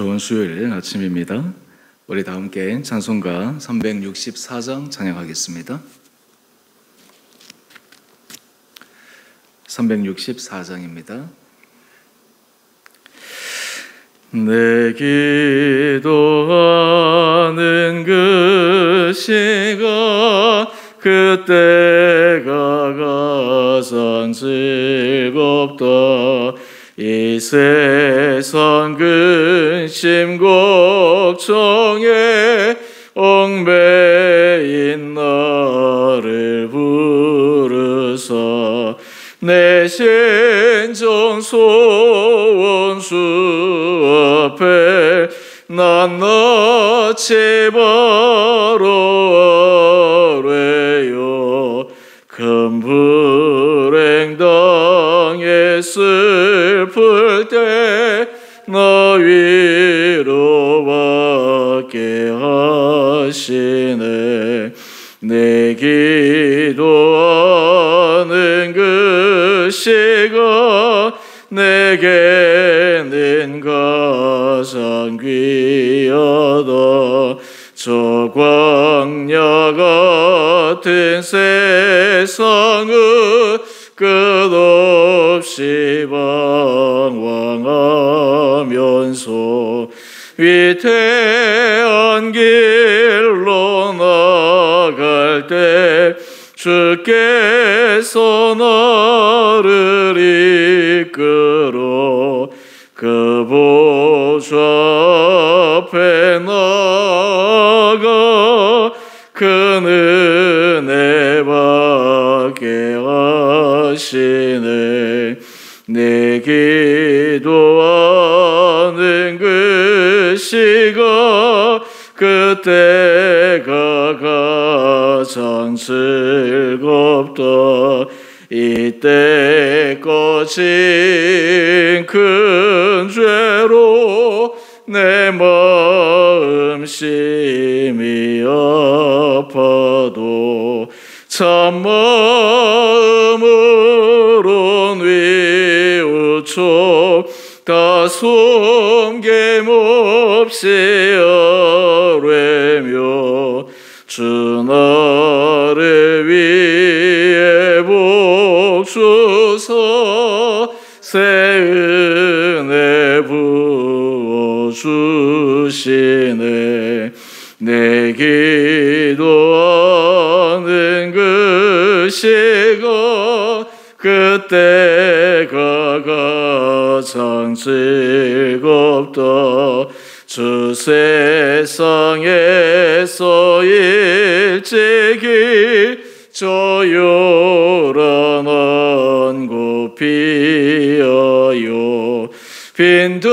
좋은 수요일 아침입니다. 우리 다 함께 찬송가 364장 찬양하겠습니다. 364장입니다. 내 기도하는 그 시간 그때가 가장 즐겁다. 이 세상 근심 걱정에 얽매인 나를 부르사 내 신정 소원수 앞에 낱낱이 바로 아뢰어 큰 불행 당해 슬플 때 나 위로받게 하시네. 내 기도하는 그 시간 내게는 가장 귀하다. 저 광야 같은 세상은 끝없이 방황하면서 위태한 길로 나갈 때 주께서 나를 이끌어 그 보좌 앞에 나가 그 은혜 받게 하시네. 내 기도하는 그 시간 그때가 가장 즐겁다. 이때 꺼진 큰 죄로 내 마음 심히 아파도 참마음으로 뉘우쳐 다 숨김없이 아뢰며 주 나를 위해 복 주사 새 은혜 부어주시네. 내 기도하는 그 시간 그때가 가장 즐겁다. 주 세상에서 일찍이 저요란 안고 피하여 빈들에서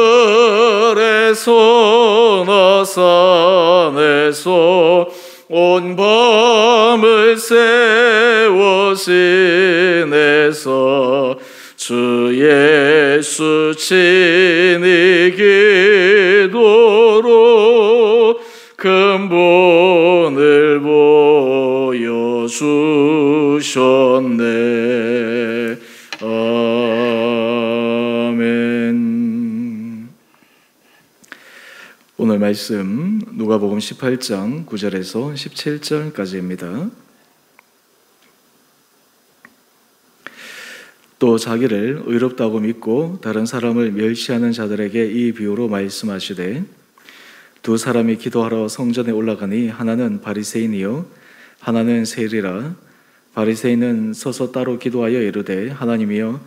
나 산에서 온 밤을 세워 지내서 주 예수 친히 기도로 근본을 보여주셨네. 아멘. 오늘 말씀 누가복음 18장 9절에서 17절까지입니다. 또 자기를 의롭다고 믿고 다른 사람을 멸시하는 자들에게 이 비유로 말씀하시되 두 사람이 기도하러 성전에 올라가니 하나는 바리새인이요 하나는 세리라. 바리새인은 서서 따로 기도하여 이르되 하나님이여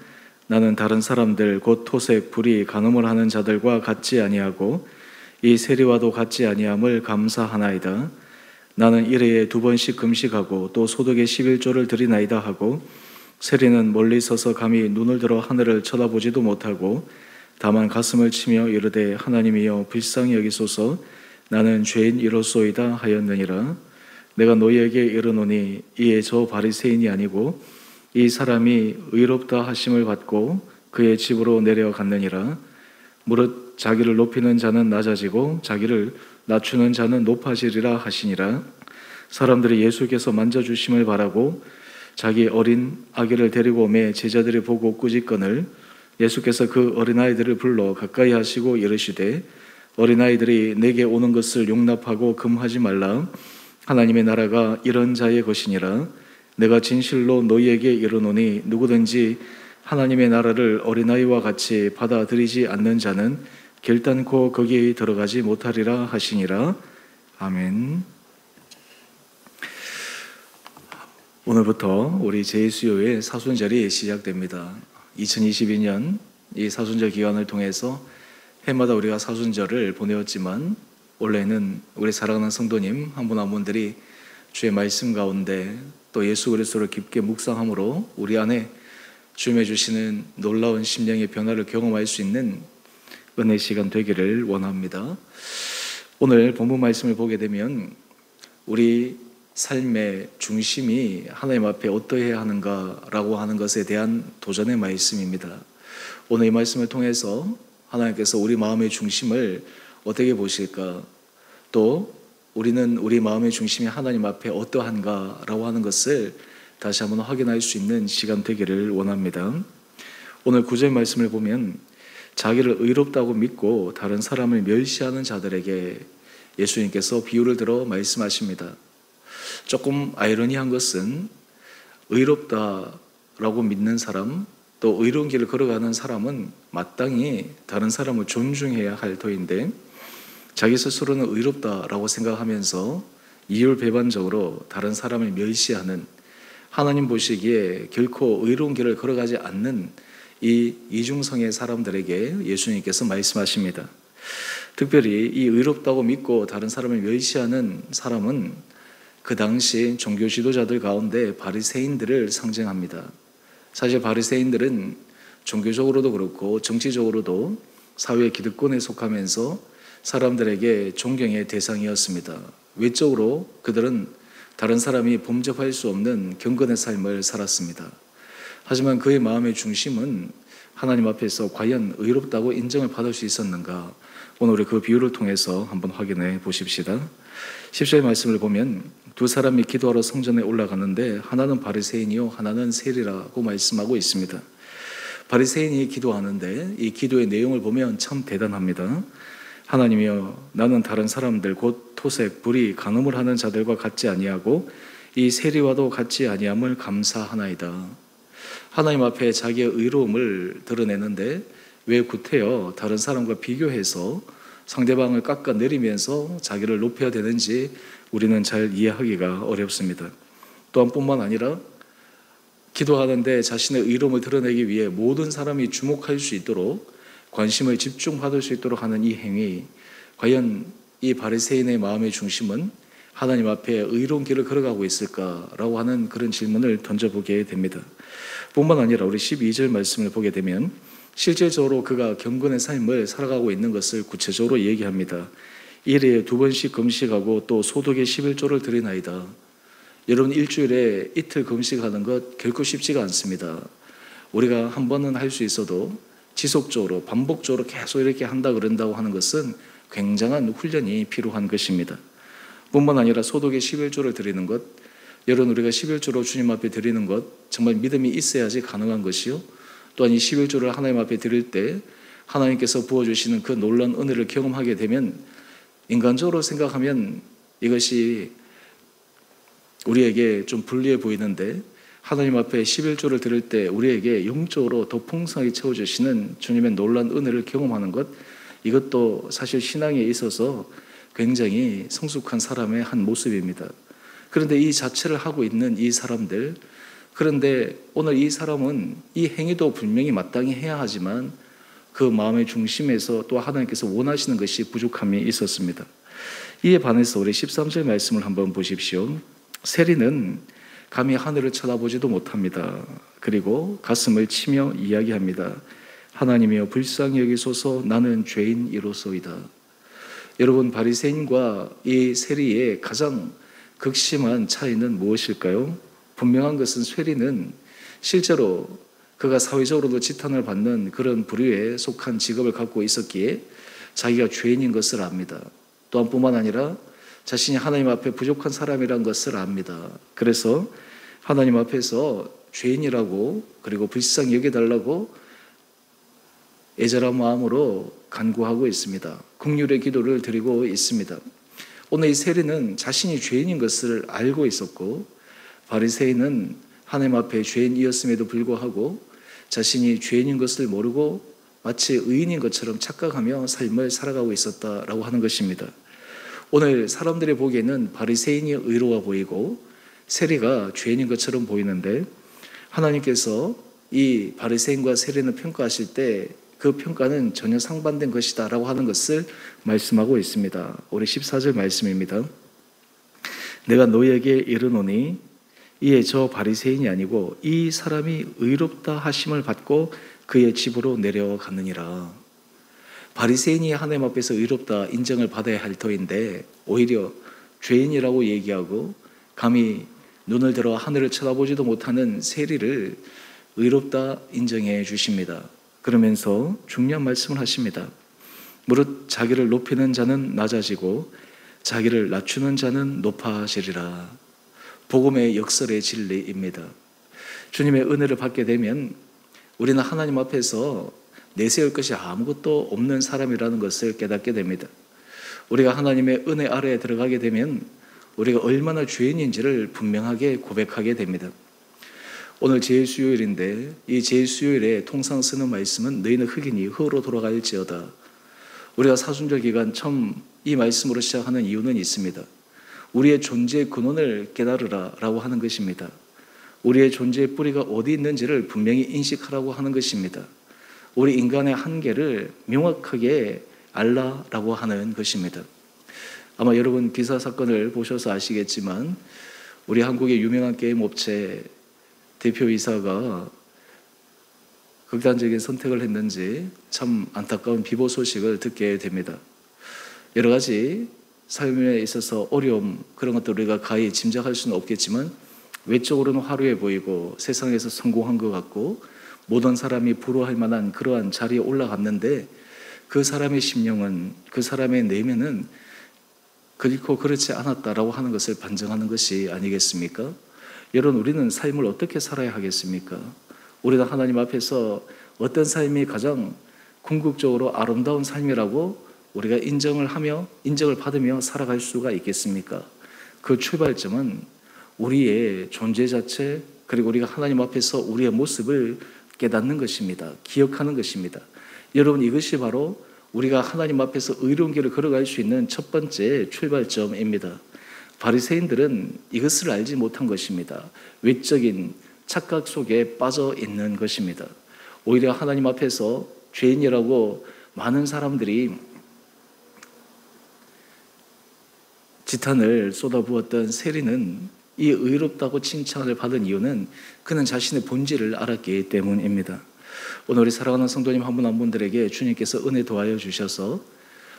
나는 다른 사람들 곧 토색 불의 간음을 하는 자들과 같지 아니하고 이 세리와도 같지 아니함을 감사하나이다. 나는 일회에 2번씩 금식하고 또 소득의 11조를 드리나이다 하고 세리는 멀리 서서 감히 눈을 들어 하늘을 쳐다보지도 못하고 다만 가슴을 치며 이르되 하나님이여 불쌍히 여기소서 나는 죄인 이로소이다 하였느니라. 내가 너희에게 이르노니 이에 저 바리새인이 아니고 이 사람이 의롭다 하심을 받고 그의 집으로 내려갔느니라. 무릇 자기를 높이는 자는 낮아지고 자기를 낮추는 자는 높아지리라 하시니라. 사람들이 예수께서 만져주심을 바라고 자기 어린 아기를 데리고 오매 제자들이 보고 꾸짖거늘 예수께서 그 어린아이들을 불러 가까이 하시고 이르시되 어린아이들이 내게 오는 것을 용납하고 금하지 말라. 하나님의 나라가 이런 자의 것이니라. 내가 진실로 너희에게 이르노니 누구든지 하나님의 나라를 어린아이와 같이 받아들이지 않는 자는 결단코 거기에 들어가지 못하리라 하시니라. 아멘. 오늘부터 우리 제2수요의 사순절이 시작됩니다. 2022년 이 사순절 기간을 통해서 해마다 우리가 사순절을 보내었지만 원래는 우리 사랑하는 성도님 한 분 한 분들이 주의 말씀 가운데 또 예수 그리스도를 깊게 묵상함으로 우리 안에 주님의 주시는 놀라운 심령의 변화를 경험할 수 있는 은혜 시간 되기를 원합니다. 오늘 본문 말씀을 보게 되면 우리 삶의 중심이 하나님 앞에 어떠해야 하는가라고 하는 것에 대한 도전의 말씀입니다. 오늘 이 말씀을 통해서 하나님께서 우리 마음의 중심을 어떻게 보실까, 또 우리는 우리 마음의 중심이 하나님 앞에 어떠한가라고 하는 것을 다시 한번 확인할 수 있는 시간 되기를 원합니다. 오늘 9절 말씀을 보면 자기를 의롭다고 믿고 다른 사람을 멸시하는 자들에게 예수님께서 비유를 들어 말씀하십니다. 조금 아이러니한 것은 의롭다라고 믿는 사람, 또 의로운 길을 걸어가는 사람은 마땅히 다른 사람을 존중해야 할 터인데 자기 스스로는 의롭다라고 생각하면서 이율배반적으로 다른 사람을 멸시하는, 하나님 보시기에 결코 의로운 길을 걸어가지 않는 이 이중성의 사람들에게 예수님께서 말씀하십니다. 특별히 이 의롭다고 믿고 다른 사람을 멸시하는 사람은 그 당시 종교 지도자들 가운데 바리새인들을 상징합니다. 사실 바리새인들은 종교적으로도 그렇고 정치적으로도 사회 기득권에 속하면서 사람들에게 존경의 대상이었습니다. 외적으로 그들은 다른 사람이 범접할 수 없는 경건의 삶을 살았습니다. 하지만 그의 마음의 중심은 하나님 앞에서 과연 의롭다고 인정을 받을 수 있었는가? 오늘 우리 그 비유를 통해서 한번 확인해 보십시다. 10절 말씀을 보면 두 사람이 기도하러 성전에 올라가는데 하나는 바리새인이요 하나는 세리라고 말씀하고 있습니다. 바리새인이 기도하는데 이 기도의 내용을 보면 참 대단합니다. 하나님이여, 나는 다른 사람들 곧 토색, 불의, 간음을 하는 자들과 같지 아니하고 이 세리와도 같지 아니함을 감사하나이다. 하나님 앞에 자기의 의로움을 드러내는데 왜 구태여 다른 사람과 비교해서 상대방을 깎아내리면서 자기를 높여야 되는지 우리는 잘 이해하기가 어렵습니다. 또한 뿐만 아니라 기도하는데 자신의 의로움을 드러내기 위해 모든 사람이 주목할 수 있도록 관심을 집중받을 수 있도록 하는 이 행위, 과연 이 바리새인의 마음의 중심은 하나님 앞에 의로운 길을 걸어가고 있을까라고 하는 그런 질문을 던져보게 됩니다. 뿐만 아니라 우리 12절 말씀을 보게 되면 실질적으로 그가 경건의 삶을 살아가고 있는 것을 구체적으로 얘기합니다. 일에 2번씩 금식하고 또 소득의 11조를 드리나이다. 여러분, 일주일에 이틀 금식하는 것 결코 쉽지가 않습니다. 우리가 한 번은 할 수 있어도 지속적으로 반복적으로 계속 이렇게 한다 그런다고 하는 것은 굉장한 훈련이 필요한 것입니다. 뿐만 아니라 소득의 11조를 드리는 것, 여러분, 우리가 11조로 주님 앞에 드리는 것 정말 믿음이 있어야지 가능한 것이요, 또한 이 11조를 하나님 앞에 드릴 때 하나님께서 부어주시는 그 놀라운 은혜를 경험하게 되면 인간적으로 생각하면 이것이 우리에게 좀 불리해 보이는데 하나님 앞에 11조를 드릴 때 우리에게 영적으로 더 풍성하게 채워주시는 주님의 놀라운 은혜를 경험하는 것, 이것도 사실 신앙에 있어서 굉장히 성숙한 사람의 한 모습입니다. 그런데 이 자체를 하고 있는 이 사람들, 그런데 오늘 이 사람은 이 행위도 분명히 마땅히 해야 하지만 그 마음의 중심에서 또 하나님께서 원하시는 것이 부족함이 있었습니다. 이에 반해서 우리 13절 말씀을 한번 보십시오. 세리는 감히 하늘을 쳐다보지도 못합니다. 그리고 가슴을 치며 이야기합니다. 하나님이여, 불쌍히 여기소서, 나는 죄인이로소이다. 여러분, 바리새인과 이 세리의 가장 극심한 차이는 무엇일까요? 분명한 것은 세리는 실제로 그가 사회적으로도 지탄을 받는 그런 부류에 속한 직업을 갖고 있었기에 자기가 죄인인 것을 압니다. 또한 뿐만 아니라 자신이 하나님 앞에 부족한 사람이란 것을 압니다. 그래서 하나님 앞에서 죄인이라고, 그리고 불쌍히 여겨달라고 애절한 마음으로 간구하고 있습니다. 긍휼의 기도를 드리고 있습니다. 오늘 이 세리는 자신이 죄인인 것을 알고 있었고, 바리새인은 하나님 앞에 죄인이었음에도 불구하고 자신이 죄인인 것을 모르고 마치 의인인 것처럼 착각하며 삶을 살아가고 있었다라고 하는 것입니다. 오늘 사람들이 보기에는 바리새인이 의로워 보이고 세리가 죄인인 것처럼 보이는데, 하나님께서 이 바리새인과 세리는 평가하실 때 그 평가는 전혀 상반된 것이다 라고 하는 것을 말씀하고 있습니다. 우리 14절 말씀입니다. 내가 너희에게 이르노니 이에 저 바리새인이 아니고 이 사람이 의롭다 하심을 받고 그의 집으로 내려가느니라. 바리새인이 하나님 앞에서 의롭다 인정을 받아야 할 터인데 오히려 죄인이라고 얘기하고 감히 눈을 들어 하늘을 쳐다보지도 못하는 세리를 의롭다 인정해 주십니다. 그러면서 중요한 말씀을 하십니다. 무릇 자기를 높이는 자는 낮아지고 자기를 낮추는 자는 높아지리라. 복음의 역설의 진리입니다. 주님의 은혜를 받게 되면 우리는 하나님 앞에서 내세울 것이 아무것도 없는 사람이라는 것을 깨닫게 됩니다. 우리가 하나님의 은혜 아래에 들어가게 되면 우리가 얼마나 죄인인지를 분명하게 고백하게 됩니다. 오늘 제1수요일인데 이 제1수요일에 통상 쓰는 말씀은 너희는 흙이니 흙으로 돌아갈지어다. 우리가 사순절 기간 처음 이 말씀으로 시작하는 이유는 있습니다. 우리의 존재의 근원을 깨달으라 라고 하는 것입니다. 우리의 존재의 뿌리가 어디 있는지를 분명히 인식하라고 하는 것입니다. 우리 인간의 한계를 명확하게 알라라고 하는 것입니다. 아마 여러분 기사 사건을 보셔서 아시겠지만 우리 한국의 유명한 게임 업체 대표이사가 극단적인 선택을 했는지 참 안타까운 비보 소식을 듣게 됩니다. 여러 가지 삶에 있어서 어려움, 그런 것들 우리가 가히 짐작할 수는 없겠지만 외적으로는 화려해 보이고 세상에서 성공한 것 같고 모든 사람이 부러워할 만한 그러한 자리에 올라갔는데 그 사람의 심령은, 그 사람의 내면은 결코 그렇지 않았다라고 하는 것을 반증하는 것이 아니겠습니까? 여러분, 우리는 삶을 어떻게 살아야 하겠습니까? 우리는 하나님 앞에서 어떤 삶이 가장 궁극적으로 아름다운 삶이라고 우리가 인정을 받으며 살아갈 수가 있겠습니까? 그 출발점은 우리의 존재 자체, 그리고 우리가 하나님 앞에서 우리의 모습을 깨닫는 것입니다. 기억하는 것입니다. 여러분, 이것이 바로 우리가 하나님 앞에서 의로운 길을 걸어갈 수 있는 첫 번째 출발점입니다. 바리새인들은 이것을 알지 못한 것입니다. 외적인 착각 속에 빠져 있는 것입니다. 오히려 하나님 앞에서 죄인이라고 많은 사람들이 지탄을 쏟아부었던 세리는 이 의롭다고 칭찬을 받은 이유는 그는 자신의 본질을 알았기 때문입니다. 오늘 우리 사랑하는 성도님 한 분 한 분들에게 주님께서 은혜 도와여 주셔서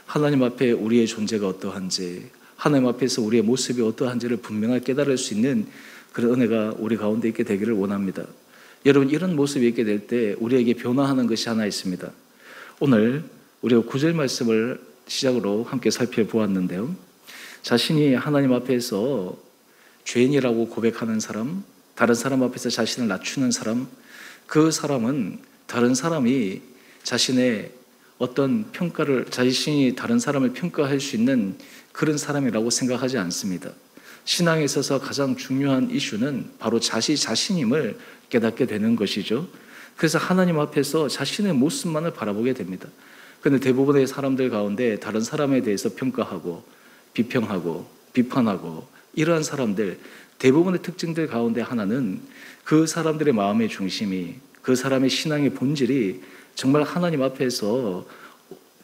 하나님 앞에 우리의 존재가 어떠한지, 하나님 앞에서 우리의 모습이 어떠한지를 분명하게 깨달을 수 있는 그런 은혜가 우리 가운데 있게 되기를 원합니다. 여러분, 이런 모습이 있게 될 때 우리에게 변화하는 것이 하나 있습니다. 오늘 우리가 9절 말씀을 시작으로 함께 살펴보았는데요. 자신이 하나님 앞에서 죄인이라고 고백하는 사람, 다른 사람 앞에서 자신을 낮추는 사람, 그 사람은 다른 사람이 자신의 어떤 평가를, 자신이 다른 사람을 평가할 수 있는 그런 사람이라고 생각하지 않습니다. 신앙에 있어서 가장 중요한 이슈는 바로 자신임을 깨닫게 되는 것이죠. 그래서 하나님 앞에서 자신의 모습만을 바라보게 됩니다. 그런데 대부분의 사람들 가운데 다른 사람에 대해서 평가하고 비평하고 비판하고 이러한 사람들, 대부분의 특징들 가운데 하나는 그 사람들의 마음의 중심이, 그 사람의 신앙의 본질이 정말 하나님 앞에서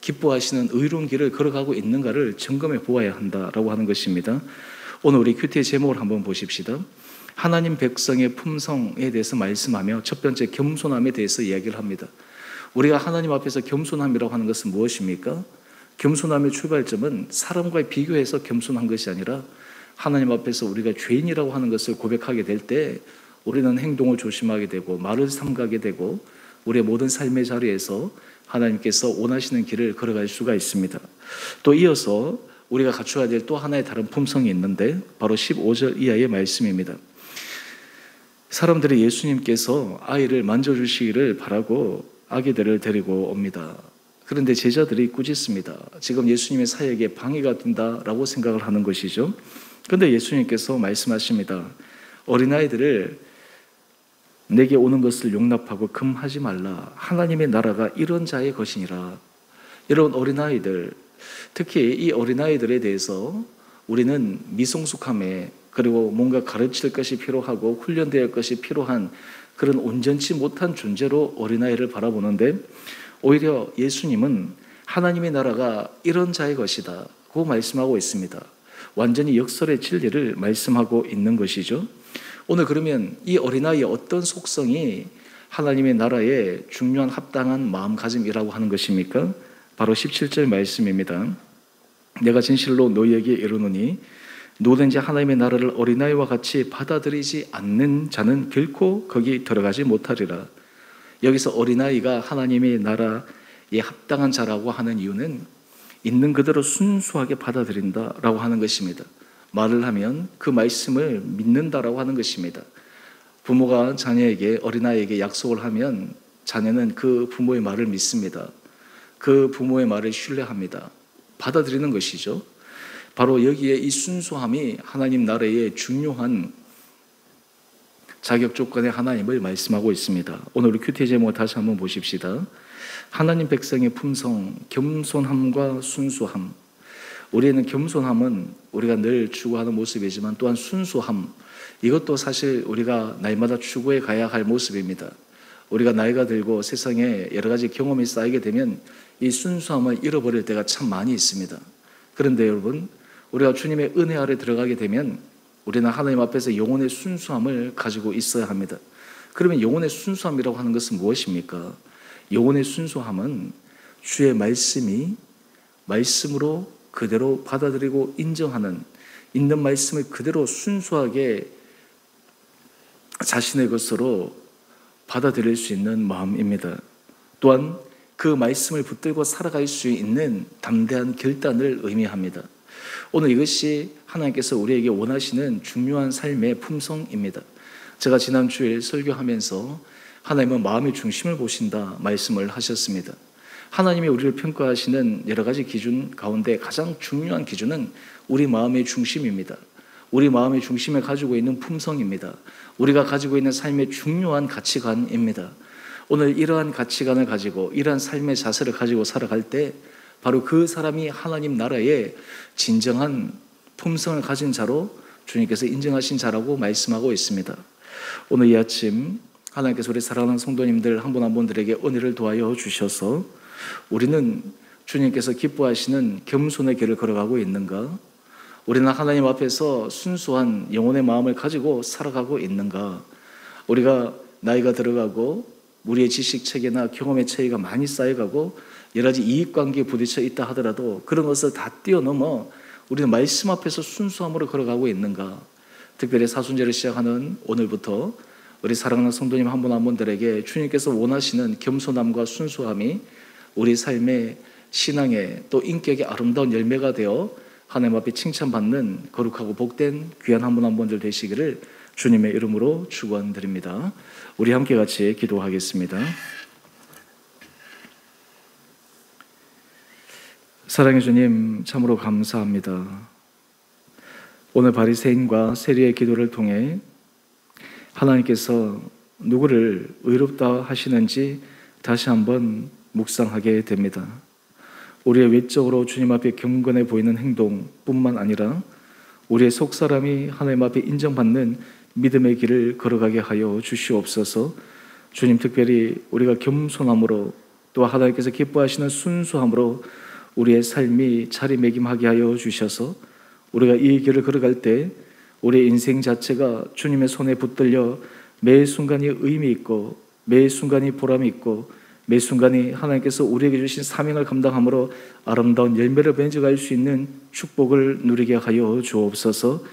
기뻐하시는 의로운 길을 걸어가고 있는가를 점검해 보아야 한다라고 하는 것입니다. 오늘 우리 큐티의 제목을 한번 보십시다. 하나님 백성의 품성에 대해서 말씀하며 첫 번째 겸손함에 대해서 이야기를 합니다. 우리가 하나님 앞에서 겸손함이라고 하는 것은 무엇입니까? 겸손함의 출발점은 사람과의 비교해서 겸손한 것이 아니라 하나님 앞에서 우리가 죄인이라고 하는 것을 고백하게 될 때 우리는 행동을 조심하게 되고 말을 삼가게 되고 우리의 모든 삶의 자리에서 하나님께서 원하시는 길을 걸어갈 수가 있습니다. 또 이어서 우리가 갖춰야 될 또 하나의 다른 품성이 있는데 바로 15절 이하의 말씀입니다. 사람들이 예수님께서 아이를 만져주시기를 바라고 아기들을 데리고 옵니다. 그런데 제자들이 꾸짖습니다. 지금 예수님의 사역에 방해가 된다라고 생각을 하는 것이죠. 그런데 예수님께서 말씀하십니다. 어린아이들을 내게 오는 것을 용납하고 금하지 말라. 하나님의 나라가 이런 자의 것이니라. 여러분, 어린아이들, 특히 이 어린아이들에 대해서 우리는 미성숙함에, 그리고 뭔가 가르칠 것이 필요하고 훈련되어야 할 것이 필요한 그런 온전치 못한 존재로 어린아이를 바라보는데, 오히려 예수님은 하나님의 나라가 이런 자의 것이다 고 말씀하고 있습니다. 완전히 역설의 진리를 말씀하고 있는 것이죠. 오늘 그러면 이 어린아이의 어떤 속성이 하나님의 나라의 중요한 합당한 마음가짐이라고 하는 것입니까? 바로 17절 말씀입니다. 내가 진실로 너희에게 이르노니 누구든지 하나님의 나라를 어린아이와 같이 받아들이지 않는 자는 결코 거기 들어가지 못하리라. 여기서 어린아이가 하나님의 나라에 합당한 자라고 하는 이유는 있는 그대로 순수하게 받아들인다라고 하는 것입니다. 말을 하면 그 말씀을 믿는다라고 하는 것입니다. 부모가 자녀에게, 어린아이에게 약속을 하면 자녀는 그 부모의 말을 믿습니다. 그 부모의 말을 신뢰합니다. 받아들이는 것이죠. 바로 여기에 이 순수함이 하나님 나라의 중요한 자격 조건의 하나님을 말씀하고 있습니다. 오늘 우리 큐티 제목 다시 한번 보십시다. 하나님 백성의 품성, 겸손함과 순수함. 우리는 겸손함은 우리가 늘 추구하는 모습이지만 또한 순수함, 이것도 사실 우리가 날마다 추구해 가야 할 모습입니다. 우리가 나이가 들고 세상에 여러 가지 경험이 쌓이게 되면 이 순수함을 잃어버릴 때가 참 많이 있습니다. 그런데 여러분, 우리가 주님의 은혜 아래 들어가게 되면 우리는 하나님 앞에서 영혼의 순수함을 가지고 있어야 합니다. 그러면 영혼의 순수함이라고 하는 것은 무엇입니까? 영혼의 순수함은 주의 말씀이 말씀으로 그대로 받아들이고 인정하는, 있는 말씀을 그대로 순수하게 자신의 것으로 받아들일 수 있는 마음입니다. 또한 그 말씀을 붙들고 살아갈 수 있는 담대한 결단을 의미합니다. 오늘 이것이 하나님께서 우리에게 원하시는 중요한 삶의 품성입니다. 제가 지난 주일 설교하면서 하나님은 마음의 중심을 보신다 말씀을 하셨습니다. 하나님이 우리를 평가하시는 여러 가지 기준 가운데 가장 중요한 기준은 우리 마음의 중심입니다. 우리 마음의 중심에 가지고 있는 품성입니다. 우리가 가지고 있는 삶의 중요한 가치관입니다. 오늘 이러한 가치관을 가지고 이러한 삶의 자세를 가지고 살아갈 때 바로 그 사람이 하나님 나라의 진정한 품성을 가진 자로 주님께서 인정하신 자라고 말씀하고 있습니다. 오늘 이 아침 하나님께서 우리 사랑하는 성도님들 한 분 한 분들에게 은혜를 도하여 주셔서 우리는 주님께서 기뻐하시는 겸손의 길을 걸어가고 있는가? 우리는 하나님 앞에서 순수한 영혼의 마음을 가지고 살아가고 있는가? 우리가 나이가 들어가고 우리의 지식 체계나 경험의 차이가 많이 쌓여가고 여러 가지 이익관계에 부딪혀 있다 하더라도 그런 것을 다 뛰어넘어 우리는 말씀 앞에서 순수함으로 걸어가고 있는가? 특별히 사순절을 시작하는 오늘부터 우리 사랑하는 성도님 한 분 한 분들에게 주님께서 원하시는 겸손함과 순수함이 우리 삶의 신앙의 또 인격의 아름다운 열매가 되어 하나님 앞에 칭찬받는 거룩하고 복된 귀한 한 분 한 분들 되시기를 주님의 이름으로 축원드립니다. 우리 함께 같이 기도하겠습니다. 사랑의 주님, 참으로 감사합니다. 오늘 바리새인과 세리의 기도를 통해 하나님께서 누구를 의롭다 하시는지 다시 한번 묵상하게 됩니다. 우리의 외적으로 주님 앞에 경건해 보이는 행동뿐만 아니라 우리의 속사람이 하나님 앞에 인정받는 믿음의 길을 걸어가게 하여 주시옵소서. 주님, 특별히 우리가 겸손함으로 또 하나님께서 기뻐하시는 순수함으로 우리의 삶이 자리매김하게 하여 주셔서 우리가 이 길을 걸어갈 때 우리의 인생 자체가 주님의 손에 붙들려 매 순간이 의미 있고 매 순간이 보람이 있고 매 순간이 하나님께서 우리에게 주신 사명을 감당함으로 아름다운 열매를 맺어갈 수 있는 축복을 누리게 하여 주옵소서.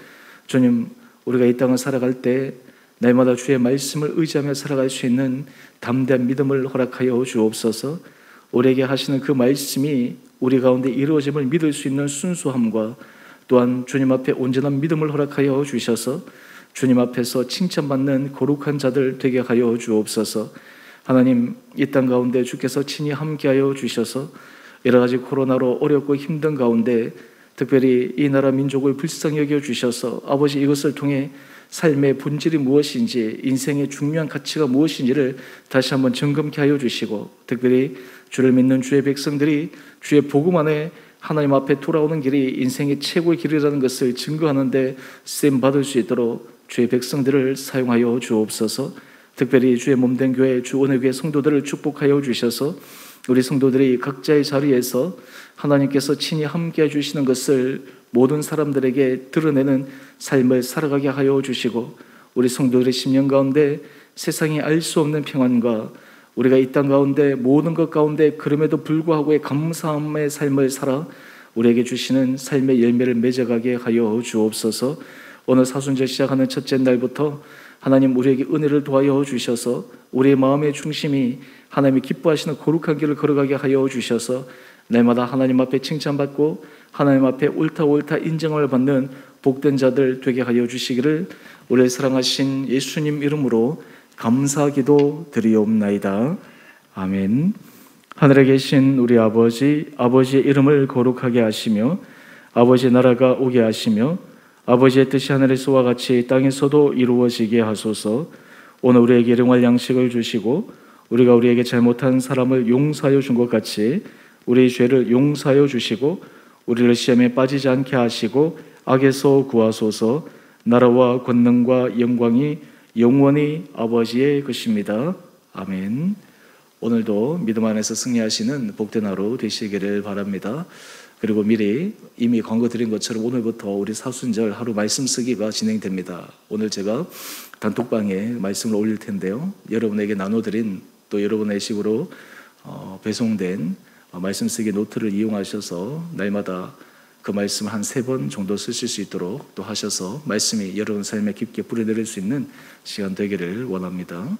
주님, 우리가 이 땅을 살아갈 때 날마다 주의 말씀을 의지하며 살아갈 수 있는 담대한 믿음을 허락하여 주옵소서. 우리에게 하시는 그 말씀이 우리 가운데 이루어짐을 믿을 수 있는 순수함과 또한 주님 앞에 온전한 믿음을 허락하여 주셔서 주님 앞에서 칭찬받는 거룩한 자들 되게 하여 주옵소서. 하나님, 이 땅 가운데 주께서 친히 함께하여 주셔서 여러 가지 코로나로 어렵고 힘든 가운데 특별히 이 나라 민족을 불쌍히 여겨 주셔서 아버지, 이것을 통해 삶의 본질이 무엇인지, 인생의 중요한 가치가 무엇인지를 다시 한번 점검케 하여 주시고, 특별히 주를 믿는 주의 백성들이 주의 복음 안에 하나님 앞에 돌아오는 길이 인생의 최고의 길이라는 것을 증거하는 데 쓰임 받을 수 있도록 주의 백성들을 사용하여 주옵소서. 특별히 주의 몸된 교회, 주 오늘교회 성도들을 축복하여 주셔서 우리 성도들이 각자의 자리에서 하나님께서 친히 함께해 주시는 것을 모든 사람들에게 드러내는 삶을 살아가게 하여 주시고, 우리 성도들의 심령 가운데 세상이 알 수 없는 평안과 우리가 이 땅 가운데 모든 것 가운데 그럼에도 불구하고의 감사함의 삶을 살아 우리에게 주시는 삶의 열매를 맺어가게 하여 주옵소서. 오늘 사순절 시작하는 첫째 날부터 하나님, 우리에게 은혜를 도하여 주셔서 우리의 마음의 중심이 하나님이 기뻐하시는 거룩한 길을 걸어가게 하여 주셔서 날마다 하나님 앞에 칭찬받고 하나님 앞에 옳다 인정을 받는 복된 자들 되게 하여 주시기를 우리를 사랑하신 예수님 이름으로 감사기도 드리옵나이다. 아멘. 하늘에 계신 우리 아버지, 아버지의 이름을 거룩하게 하시며 아버지의 나라가 오게 하시며 아버지의 뜻이 하늘에서와 같이 땅에서도 이루어지게 하소서. 오늘 우리에게 일용할 양식을 주시고 우리가 우리에게 잘못한 사람을 용서하여 준 것 같이 우리의 죄를 용서하여 주시고 우리를 시험에 빠지지 않게 하시고 악에서 구하소서. 나라와 권능과 영광이 영원히 아버지의 것입니다. 아멘. 오늘도 믿음 안에서 승리하시는 복된 하루 되시기를 바랍니다. 그리고 미리 이미 광고 드린 것처럼 오늘부터 우리 사순절 하루 말씀 쓰기가 진행됩니다. 오늘 제가 단톡방에 말씀을 올릴 텐데요, 여러분에게 나눠드린 또 여러분의 식으로 배송된 말씀 쓰기 노트를 이용하셔서 날마다 그 말씀 한 3번 정도 쓰실 수 있도록 또 하셔서 말씀이 여러분 삶에 깊게 뿌려내릴 수 있는 시간 되기를 원합니다.